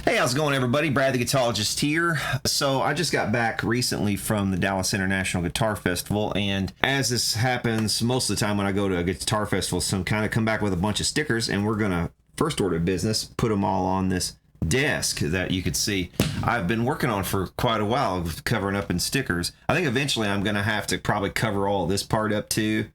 Hey, how's it going, everybody? Brad the Guitarologist here. So I just got back recently from the Dallas International Guitar Festival, and as this happens most of the time when I go to a guitar festival, so I'm kind of come back with a bunch of stickers, and we're gonna first order of business, put them all on this desk that you could see I've been working on for quite a while, covering up in stickers. I think eventually I'm gonna have to probably cover all this part up too,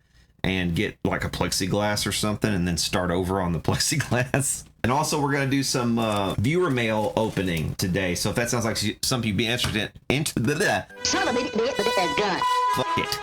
and get like a plexiglass or something, and then start over on the plexiglass. And also, we're going to do some viewer mail opening today. So if that sounds like something you'd be interested in, Son of a bitch, gun. Fuck it.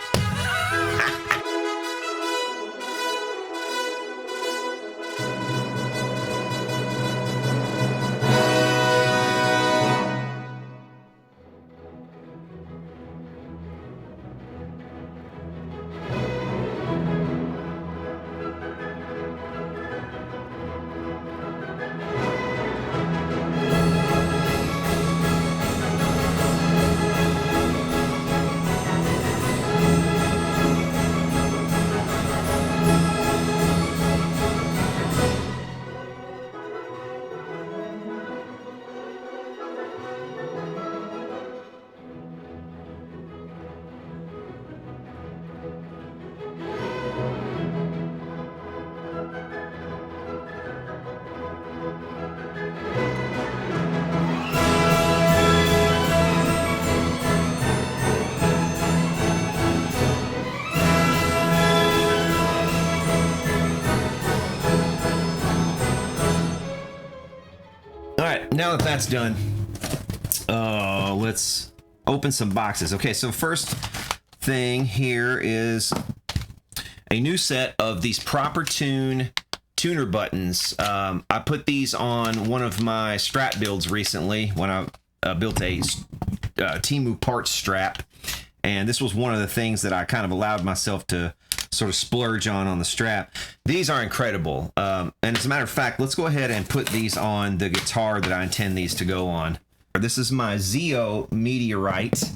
Now that that's done, let's open some boxes. Okay, so first thing here is a new set of these Proper Tune tuner buttons. I put these on one of my strap builds recently when I built a Teemu parts strap, and this was one of the things that I kind of allowed myself to sort of splurge on the strap. These are incredible, and as a matter of fact, let's go ahead and put these on the guitar that I intend these to go on. This is my Zio Meteorite,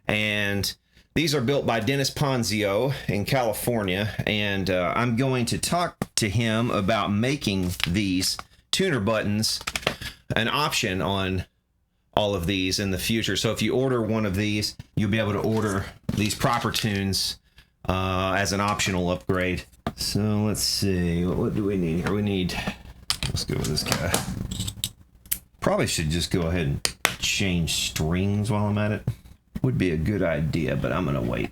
and these are built by Dennis Ponzio in California, and I'm going to talk to him about making these tuner buttons an option on all of these in the future. So if you order one of these, you'll be able to order these Proper Tunes as an optional upgrade. So let's see, what do we need here? Let's go with this guy. Probably should just go ahead and change strings while I'm at it. Would be a good idea, but I'm gonna wait.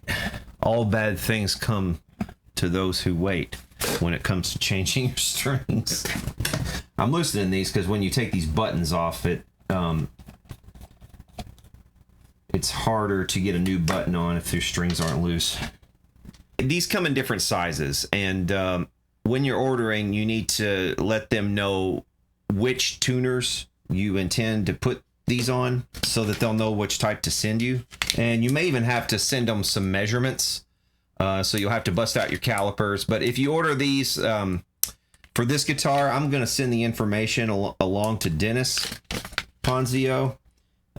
All bad things come to those who wait when it comes to changing your strings. I'm loosening these because when you take these buttons off, it's harder to get a new button on if your strings aren't loose. These come in different sizes, and when you're ordering, you need to let them know which tuners you intend to put these on so that they'll know which type to send you. And you may even have to send them some measurements, so you'll have to bust out your calipers. But if you order these for this guitar, I'm going to send the information along to Dennis Ponzio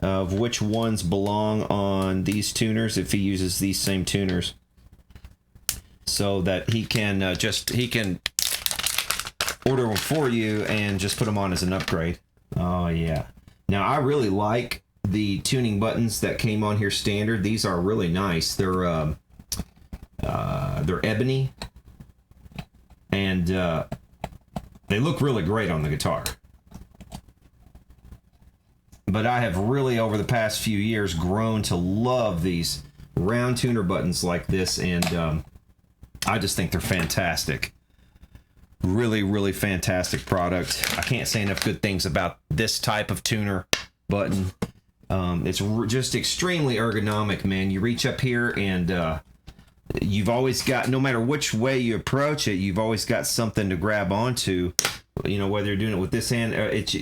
of which ones belong on these tuners if he uses these same tuners, so that he can order them for you and just put them on as an upgrade. Oh yeah. Now I really like the tuning buttons that came on here standard. These are really nice. They're ebony, and they look really great on the guitar. But I have really, over the past few years, grown to love these round tuner buttons like this, and I just think they're fantastic. Really, really fantastic product. I can't say enough good things about this type of tuner button. It's just extremely ergonomic, man. You reach up here, and you've always got, no matter which way you approach it, you've always got something to grab onto. You know, whether you're doing it with this hand,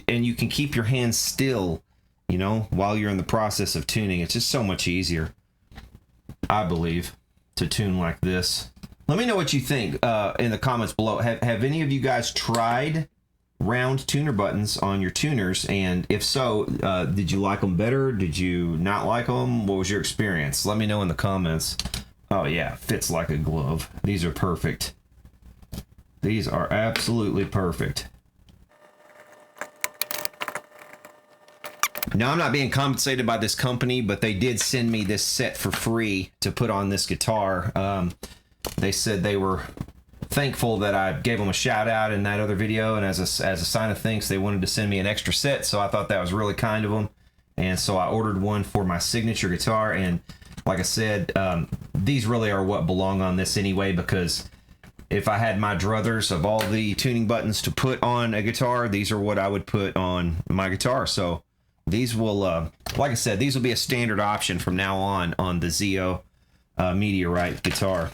and you can keep your hand still, you know, while you're in the process of tuning. It's just so much easier, I believe, to tune like this. Let me know what you think in the comments below. Have any of you guys tried round tuner buttons on your tuners? And if so, did you like them better? Did you not like them? What was your experience? Let me know in the comments. Oh yeah, fits like a glove. These are perfect. These are absolutely perfect. Now, I'm not being compensated by this company, but they did send me this set for free to put on this guitar. They said they were thankful that I gave them a shout out in that other video, and as a sign of thanks, they wanted to send me an extra set, so I thought that was really kind of them. And so I ordered one for my signature guitar, and like I said, these really are what belong on this anyway, because if I had my druthers of all the tuning buttons to put on a guitar, these are what I would put on my guitar. So these will, like I said, these will be a standard option from now on the Zeo Meteorite guitar.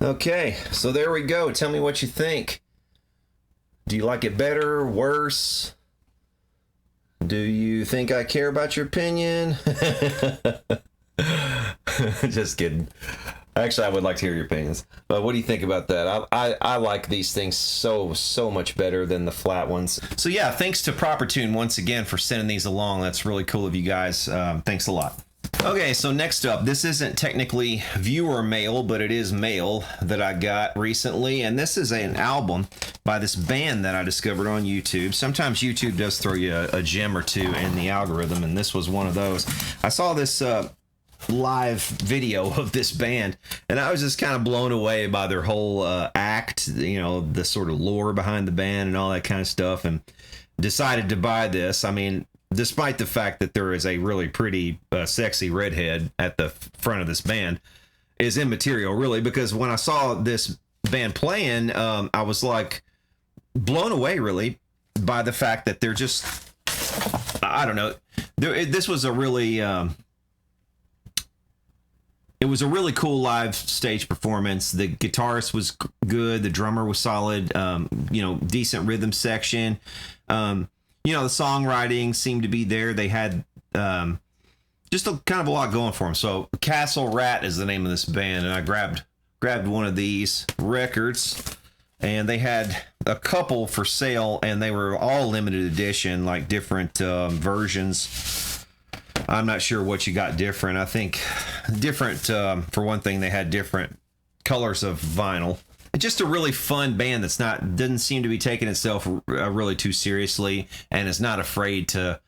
Okay, so there we go. Tell me what you think. Do you like it better, worse? Do you think I care about your opinion? Just kidding. Actually, I would like to hear your opinions. But what do you think about that? I like these things so much better than the flat ones. So yeah, thanks to Proper Tune once again for sending these along. That's really cool of you guys. Thanks a lot. Okay, so next up, this isn't technically viewer mail, but it is mail that I got recently, and this is an album by this band that I discovered on YouTube. Sometimes YouTube does throw you a gem or two in the algorithm, and this was one of those. I saw this live video of this band, and I was just kind of blown away by their whole act, you know, the sort of lore behind the band and all that kind of stuff, and decided to buy this. I mean, despite the fact that there is a really pretty sexy redhead at the front of this band, is immaterial really, because when I saw this band playing, I was like blown away really by the fact that they're just, I don't know, this was a really it was a really cool live stage performance. The guitarist was good, the drummer was solid, you know, decent rhythm section. You know, the songwriting seemed to be there. They had just a kind of a lot going for them. So Castle Rat is the name of this band, and I grabbed one of these records, and they had a couple for sale, and they were all limited edition, like different versions. I'm not sure what you got different. I think different, for one thing, they had different colors of vinyl. Just a really fun band that's doesn't seem to be taking itself really too seriously, and is not afraid to,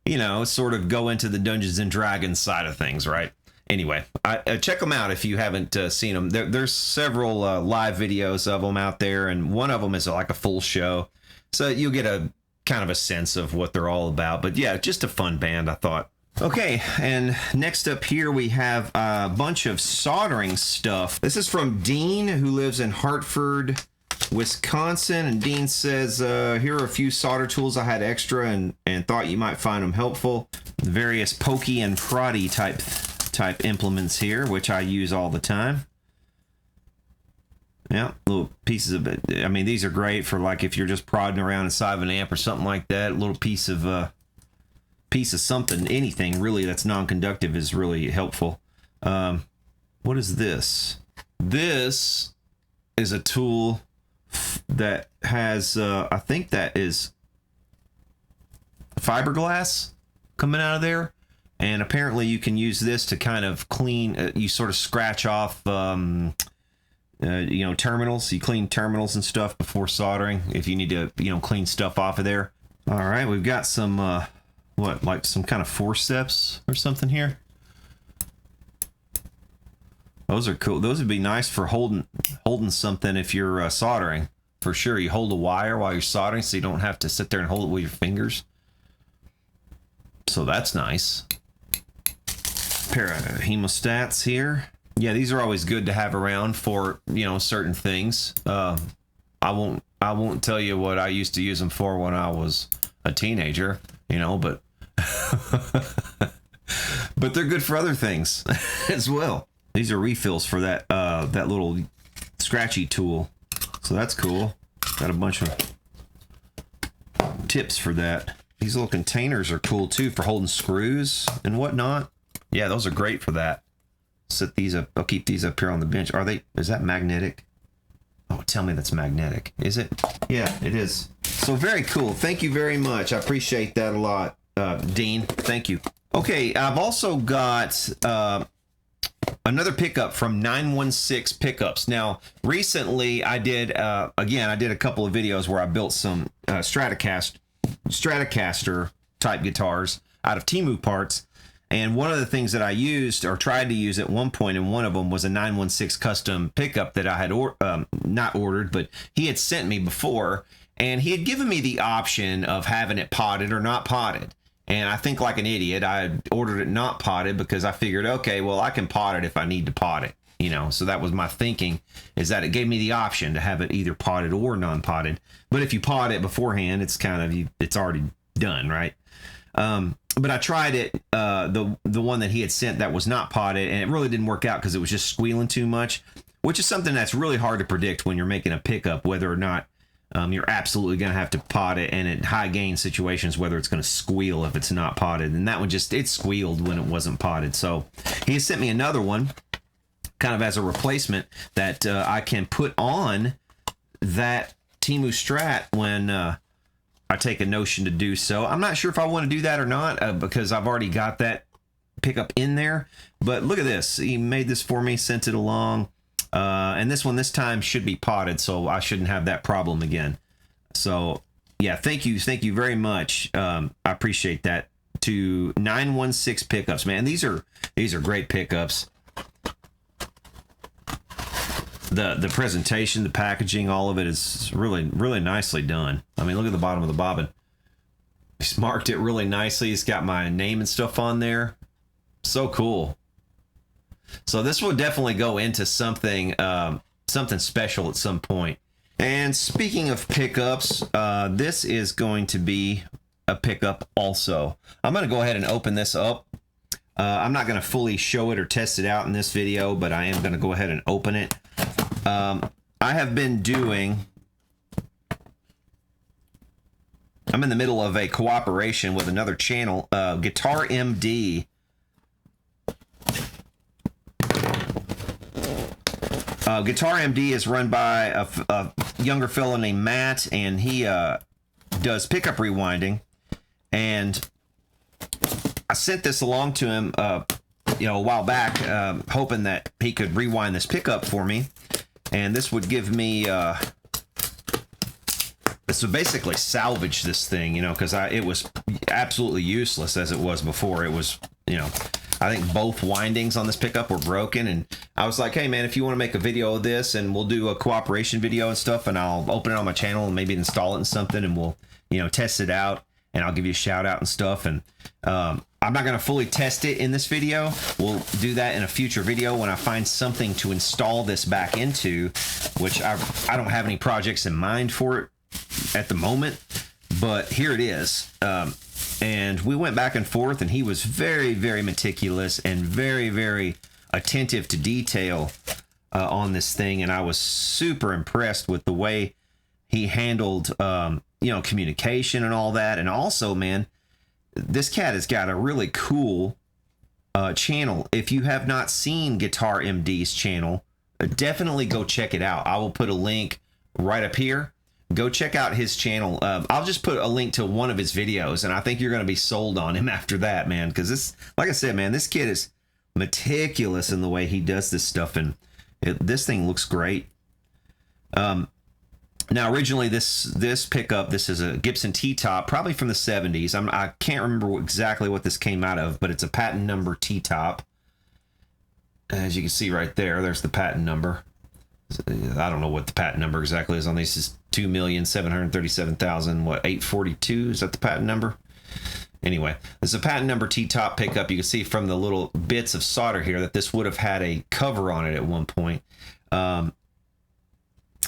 you know, sort of go into the Dungeons and Dragons side of things, right? Anyway, check them out if you haven't seen them. There's several live videos of them out there, and one of them is like a full show, so you'll get a kind of a sense of what they're all about. But yeah, just a fun band, I thought. Okay, and next up here we have a bunch of soldering stuff. This is from Dean, who lives in Hartford, Wisconsin, and Dean says, here are a few solder tools I had extra and thought you might find them helpful. Various pokey and proddy type implements here, which I use all the time. Yeah, little pieces of it. I mean, these are great for like if you're just prodding around inside of an amp or something like that. A little piece of something, anything really that's non-conductive is really helpful. What is this? This is a tool that has I think that is fiberglass coming out of there, and apparently you can use this to kind of clean, you sort of scratch off you know, terminals. You clean terminals and stuff before soldering if you need to, you know, clean stuff off of there. All right, we've got some what, like some kind of forceps or something here? Those are cool. Those would be nice for holding something if you're soldering. For sure, you hold a wire while you're soldering, so you don't have to sit there and hold it with your fingers. So that's nice. Pair of hemostats here. Yeah, these are always good to have around for, you know, certain things. I won't tell you what I used to use them for when I was a teenager, you know, but but they're good for other things as well. These are refills for that that little scratchy tool, so that's cool. Got a bunch of tips for that. These little containers are cool too for holding screws and whatnot. Yeah, those are great for that. Set these up. I'll keep these up here on the bench. Is that magnetic? Oh, tell me that's magnetic. Is it? Yeah, it is. So very cool. Thank you very much. I appreciate that a lot, Dean. Thank you. Okay, I've also got another pickup from 916 Pickups. Now, recently I did, again, I did a couple of videos where I built some Stratocaster type guitars out of Teemu parts. And one of the things that I used or tried to use at one point, and one of them was a 916 custom pickup that I had not ordered, but he had sent me before, and he had given me the option of having it potted or not potted. And I think like an idiot, I had ordered it not potted because I figured, okay, well, I can pot it if I need to pot it, you know. So that was my thinking, is that it gave me the option to have it either potted or non-potted. But if you pot it beforehand, it's kind of, it's already done, right? But I tried it, the one that he had sent that was not potted, and it really didn't work out because it was just squealing too much, which is something that's really hard to predict when you're making a pickup, whether or not you're absolutely going to have to pot it, and in high gain situations, whether it's going to squeal if it's not potted. And that one just, it squealed when it wasn't potted. So he sent me another one kind of as a replacement that I can put on that Teemu Strat when I take a notion to do so. I'm not sure if I want to do that or not because I've already got that pickup in there. But look at this. He made this for me, sent it along. And this one this time should be potted, so I shouldn't have that problem again. So, yeah, thank you very much. I appreciate that. To 916 Pickups, man. These are great pickups. The presentation, the packaging, all of it is really nicely done. I mean, look at the bottom of the bobbin. He's marked it really nicely. He's got my name and stuff on there. So cool. So this will definitely go into something special at some point. And speaking of pickups, this is going to be a pickup also. I'm going to go ahead and open this up. I'm not going to fully show it or test it out in this video, but I am going to go ahead and open it. I have been doing... I'm in the middle of a cooperation with another channel, Guitar MD. Guitar MD is run by a younger fellow named Matt, and he does pickup rewinding. And I sent this along to him, a while back, hoping that he could rewind this pickup for me. And this would give me, this would basically salvage this thing, because it was absolutely useless as it was before. It was, I think both windings on this pickup were broken, and I was like, hey man, if you want to make a video of this and we'll do a cooperation video and stuff, and I'll open it on my channel and maybe install it in something, and we'll, test it out, and I'll give you a shout out and stuff. And I'm not going to fully test it in this video. We'll do that in a future video when I find something to install this back into, which I don't have any projects in mind for it at the moment, but here it is. And we went back and forth, and he was very, very meticulous and very, very attentive to detail on this thing. And I was super impressed with the way he handled, communication and all that. And also, man, this cat has got a really cool channel. If you have not seen Guitar MD's channel, definitely go check it out. I will put a link right up here. Go check out his channel. I'll just put a link to one of his videos, and I think you're going to be sold on him after that, man. Because this, like I said, man, this kid is meticulous in the way he does this stuff, and this thing looks great. Now, originally, this pickup, this is a Gibson T-top, probably from the 70s. I can't remember exactly what this came out of, but it's a patent number T-top. As you can see right there, there's the patent number. I don't know what the patent number exactly is on these. Is 2,737,842. Is that the patent number? Anyway, this is a patent number T-top pickup. You can see from the little bits of solder here that this would have had a cover on it at one point.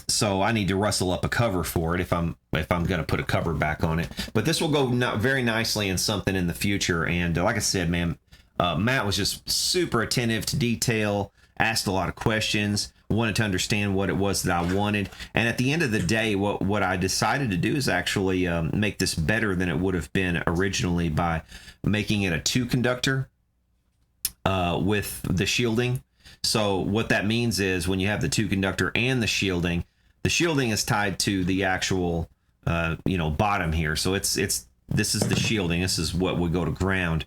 So I need to rustle up a cover for it if I'm going to put a cover back on it. But this will go very nicely in something in the future. And like I said, man, Matt was just super attentive to detail, asked a lot of questions, wanted to understand what it was that I wanted. And at the end of the day, what I decided to do is actually make this better than it would have been originally by making it a 2-conductor with the shielding. So what that means is when you have the 2-conductor and the shielding is tied to the actual bottom here. So this is the shielding. This is what would go to ground.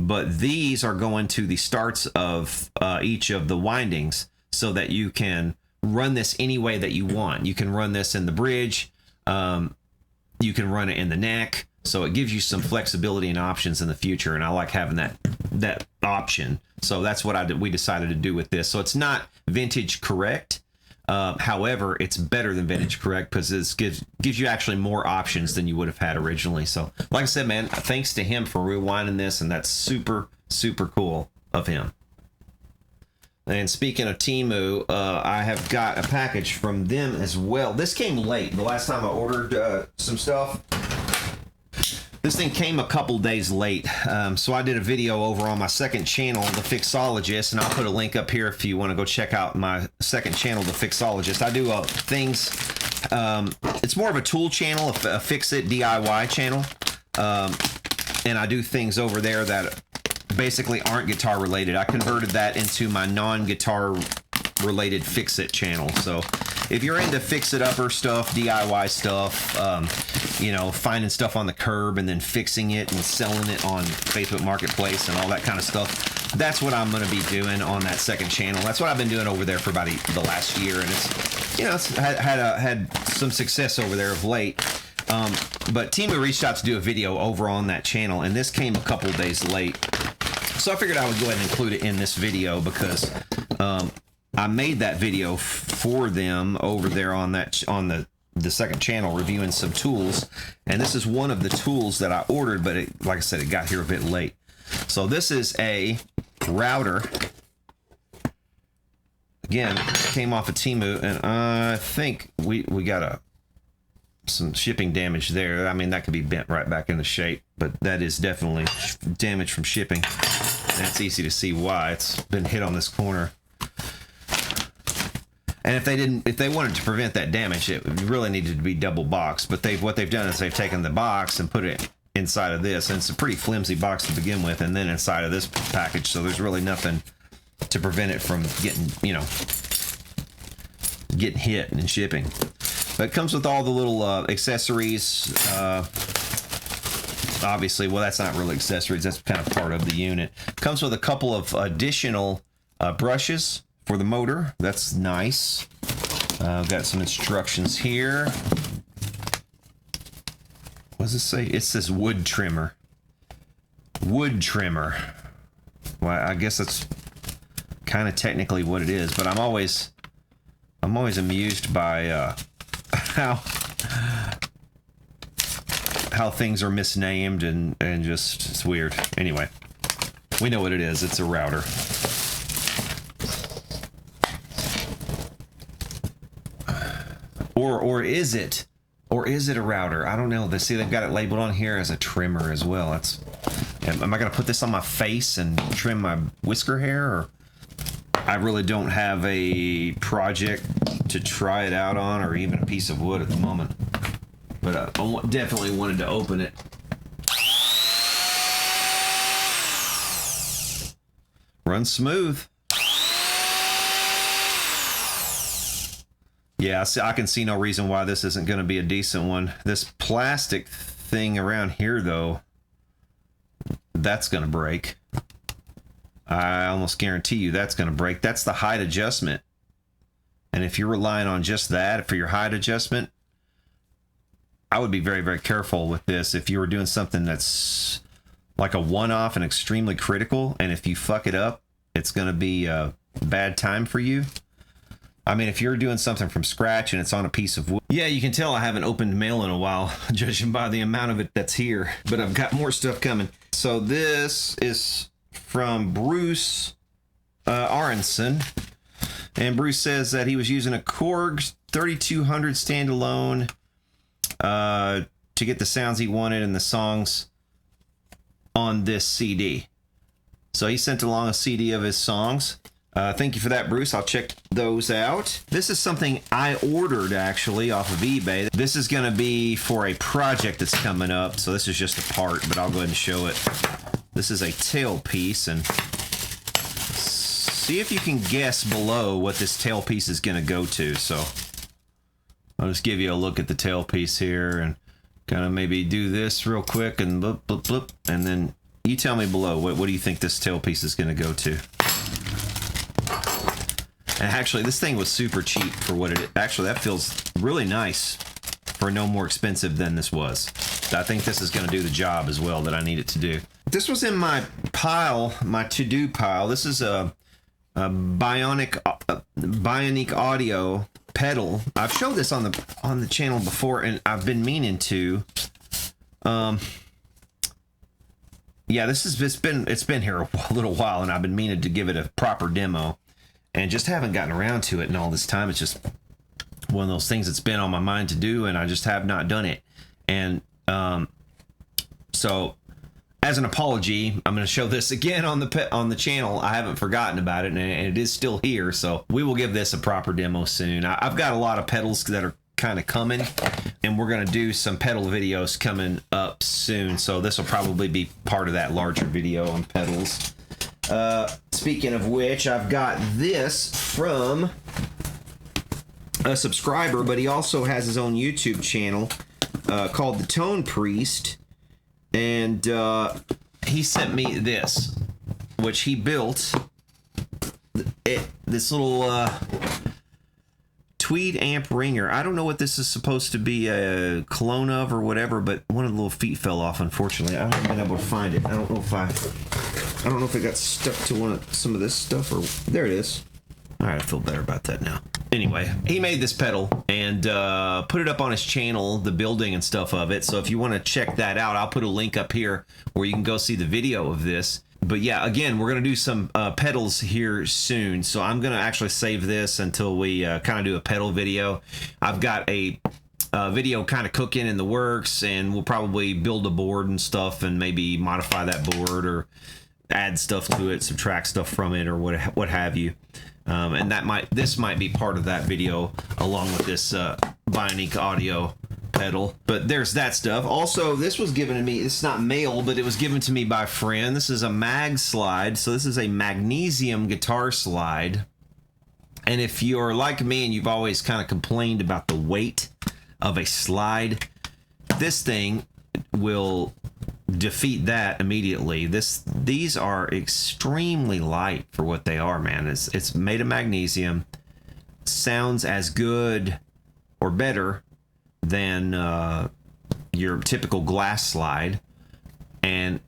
but these are going to the starts of each of the windings so that you can run this any way that you want. You can run this in the bridge. You can run it in the neck. So it gives you some flexibility and options in the future, and I like having that option. So that's what we decided to do with this. So it's not vintage correct. However, it's better than vintage correct because it gives you actually more options than you would have had originally. So like I said, man, thanks to him for rewinding this, and that's super, super cool of him. And speaking of Teemu, I have got a package from them as well. This came late. The last time I ordered some stuff, this thing came a couple days late. So I did a video over on my second channel, The Fixologist, and I'll put a link up here if you want to go check out my second channel, The Fixologist. I do things, it's more of a tool channel, a fix-it DIY channel. And I do things over there that basically aren't guitar related. I converted that into my non-guitar related fix-it channel. So if you're into fix-it-upper stuff, DIY stuff, you know, finding stuff on the curb and then fixing it and selling it on Facebook Marketplace and all that kind of stuff, that's what I'm going to be doing on that second channel. That's what I've been doing over there for about the last year, and it's, you know, it's had some success over there of late. But Teemu reached out to do a video over on that channel, and this came a couple days late. So I figured I would go ahead and include it in this video because I made that video for them over there on the second channel, reviewing some tools, and this is one of the tools that I ordered, but like I said, it got here a bit late. So this is a router. Again, came off of Teemu, and I think we got some shipping damage there. I mean, that could be bent right back into shape, but that is definitely damage from shipping. And it's easy to see why. It's been hit on this corner. And if they wanted to prevent that damage, it really needed to be double boxed. But what they've done is they've taken the box and put it inside of this, and it's a pretty flimsy box to begin with, and then inside of this package. So there's really nothing to prevent it from getting hit in shipping. But it comes with all the little accessories. Obviously, well, that's not really accessories. That's kind of part of the unit. Comes with a couple of additional brushes for the motor. That's nice. Got some instructions here. What does it say? It says wood trimmer. Wood trimmer. Well, I guess that's kind of technically what it is, but I'm always amused by how things are misnamed and just, it's weird. Anyway, we know what it is. It's a router. Or is it? Or is it a router? I don't know. They see they've got it labeled on here as a trimmer as well. Am I going to put this on my face and trim my whisker hair? Or I really don't have a project to try it out on, or even a piece of wood at the moment. But I definitely wanted to open it. Runs smooth. Yeah, I can see no reason why this isn't going to be a decent one. This plastic thing around here, though, that's going to break. I almost guarantee you that's going to break. That's the height adjustment. And if you're relying on just that for your height adjustment, I would be very, very careful with this. If you were doing something that's like a one-off and extremely critical, and if you fuck it up, it's going to be a bad time for you. I mean, if you're doing something from scratch and it's on a piece of wood. Yeah, you can tell I haven't opened mail in a while, judging by the amount of it that's here. But I've got more stuff coming. So this is from Bruce Aronson. And Bruce says that he was using a Korg 3200 standalone to get the sounds he wanted and the songs on this CD. So he sent along a CD of his songs. Thank you for that, Bruce. I'll check those out. This is something I ordered, actually, off of eBay. This is going to be for a project that's coming up, so this is just a part, but I'll go ahead and show it. This is a tailpiece, and see if you can guess below what this tailpiece is going to go to. So I'll just give you a look at the tailpiece here, and kind of maybe do this real quick, and bloop, bloop, bloop, and then You tell me below, what do you think this tailpiece is going to go to? And actually, this thing was super cheap for what it is. Actually, that feels really nice for no more expensive than this was. I think this is going to do the job as well that I need it to do. This was in my pile, my to-do pile. This is a Bionic Audio pedal. I've showed this on the channel before, and I've been meaning to. Yeah, it's been here a little while, and I've been meaning to give it a proper demo, and just haven't gotten around to it in all this time. It's just one of those things that's been on my mind to do, and I just have not done it. And so, as an apology, I'm going to show this again on the channel. I haven't forgotten about it, and it is still here. So we will give this a proper demo soon. I've got a lot of pedals that are kind of coming, and we're going to do some pedal videos coming up soon. So this will probably be part of that larger video on pedals. Speaking of which, I've got this from a subscriber, but he also has his own YouTube channel called The Tone Priest. And he sent me this, which he built. This little tweed amp ringer. I don't know what this is supposed to be a clone of or whatever, but one of the little feet fell off, unfortunately. I haven't been able to find it. I don't know if it got stuck to some of this stuff, or there it is. All right, I feel better about that now. Anyway, he made this pedal and put it up on his channel, the building and stuff of it. So if you want to check that out, I'll put a link up here where you can go see the video of this. But yeah, again, we're going to do some pedals here soon. So I'm going to actually save this until we kind of do a pedal video. I've got a video kind of cooking in the works, and we'll probably build a board and stuff and maybe modify that board or add stuff to it, subtract stuff from it, or what have you. And this might be part of that video along with this Bionic Audio pedal. But there's that stuff. Also, this was given to me. It's not mail, but it was given to me by a friend. This is a mag slide. So this is a magnesium guitar slide. And if you're like me and you've always kind of complained about the weight of a slide, this thing will defeat that immediately. These are extremely light for what they are, man. It's made of magnesium, sounds as good or better than your typical glass slide, and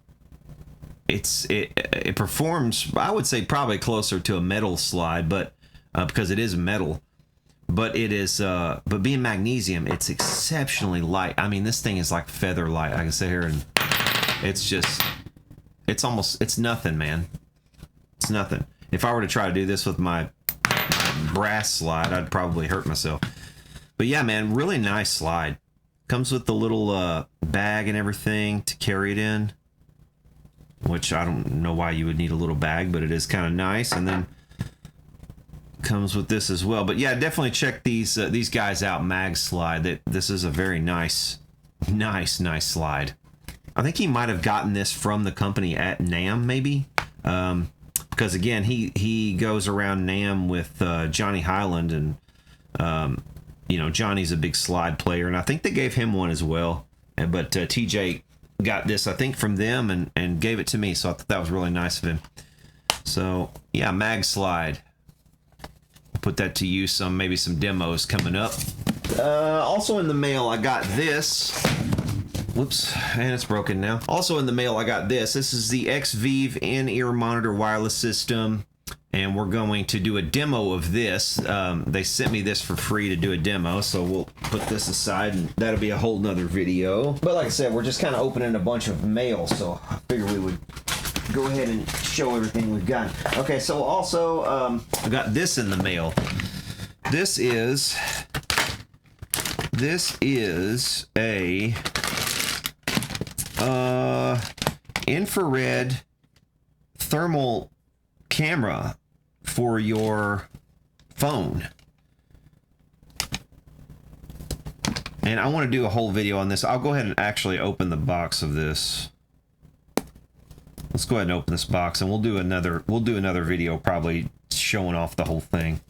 it performs, I would say, probably closer to a metal slide, but because it is metal. But it is, but being magnesium, it's exceptionally light. I mean, this thing is like feather light. I can sit here and it's nothing, man. It's nothing. If I were to try to do this with my brass slide, I'd probably hurt myself. But yeah, man, really nice slide. Comes with the little bag and everything to carry it in, which I don't know why you would need a little bag, but it is kind of nice. And then comes with this as well. But yeah, definitely check these guys out. Mag Slide. This is a very nice slide. I think he might have gotten this from the company at NAMM, maybe, because again, he goes around NAMM with Johnny Highland, and you know, Johnny's a big slide player, and I think they gave him one as well. But TJ got this, I think, from them and gave it to me, so I thought that was really nice of him. So yeah, Mag Slide. Put that to use maybe some demos coming up. Also in the mail, I got this. Whoops, and it's broken now. Also in the mail, I got this. This is the XVive in-ear monitor wireless system, and we're going to do a demo of this. They sent me this for free to do a demo, so we'll put this aside, and that'll be a whole nother video. But like I said, we're just kind of opening a bunch of mail, so I figured we would go ahead and show everything we've got. Okay, so also I got this in the mail. This is a infrared thermal camera for your phone. And I want to do a whole video on this. I'll go ahead and actually open the box of this. Let's go ahead and open this box, and we'll do another video probably showing off the whole thing.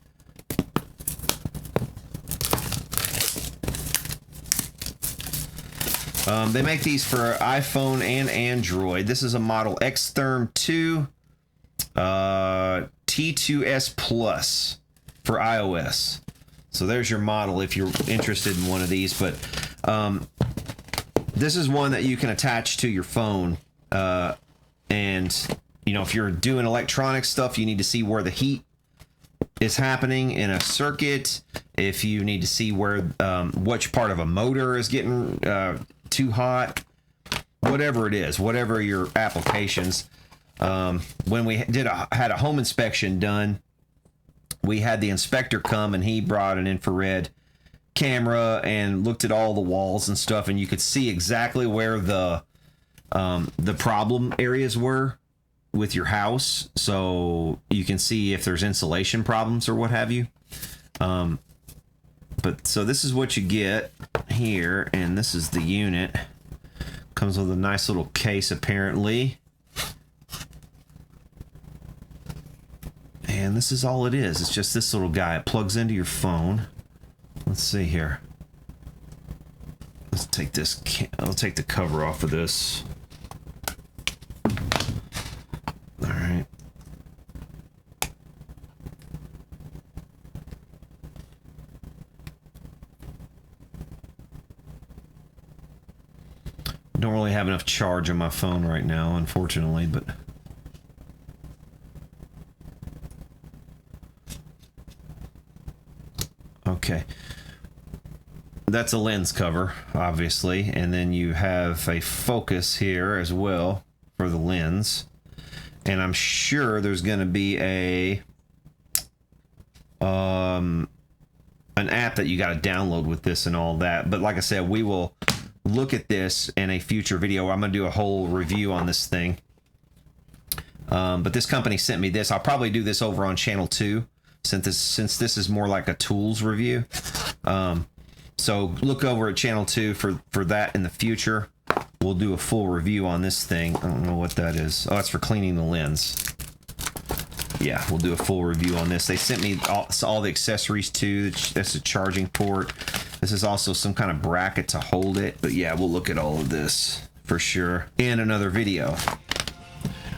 They make these for iPhone and Android. This is a model Xtherm 2 T2S Plus for iOS. So there's your model if you're interested in one of these. But this is one that you can attach to your phone. And, you know, if you're doing electronic stuff, you need to see where the heat is happening in a circuit. If you need to see where which part of a motor is getting too hot, whatever it is, whatever your applications. When we had a home inspection done, we had the inspector come and he brought an infrared camera and looked at all the walls and stuff, and you could see exactly where the problem areas were with your house, so you can see if there's insulation problems or what have you. But so this is what you get here, and this is the unit. Comes with a nice little case apparently. And this is all it is. It's just this little guy. It plugs into your phone. Let's see here. Let's take this. I'll take the cover off of this. All right. Don't really have enough charge on my phone right now, unfortunately, but okay. That's a lens cover, obviously, and then you have a focus here as well for the lens. And I'm sure there's going to be an app that you got to download with this and all that. But like I said, we will look at this in a future video. I'm going to do a whole review on this thing. But this company sent me this. I'll probably do this over on channel 2 since this is more like a tools review. So look over at channel 2 for that in the future. We'll do a full review on this thing. I don't know what that is. Oh, it's for cleaning the lens. Yeah, we'll do a full review on this. They sent me all the accessories too. That's a charging port. This is also some kind of bracket to hold it. But yeah, we'll look at all of this for sure in another video.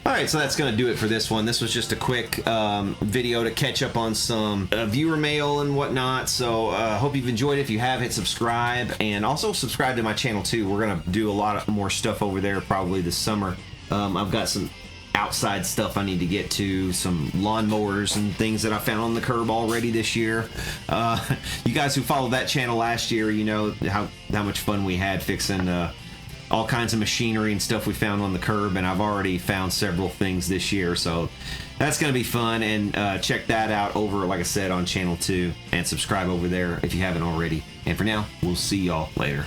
All right, so that's going to do it for this one. This was just a quick video to catch up on some viewer mail and whatnot. So hope you've enjoyed it. If you have, hit subscribe. And also subscribe to my channel, too. We're going to do a lot more stuff over there probably this summer. I've got some outside stuff I need to get to, some lawnmowers and things that I found on the curb already this year. You guys who followed that channel last year, you know how much fun we had fixing all kinds of machinery and stuff we found on the curb, and I've already found several things this year, so that's going to be fun. And check that out over, like I said, on channel 2, and subscribe over there if you haven't already. And for now, we'll see y'all later.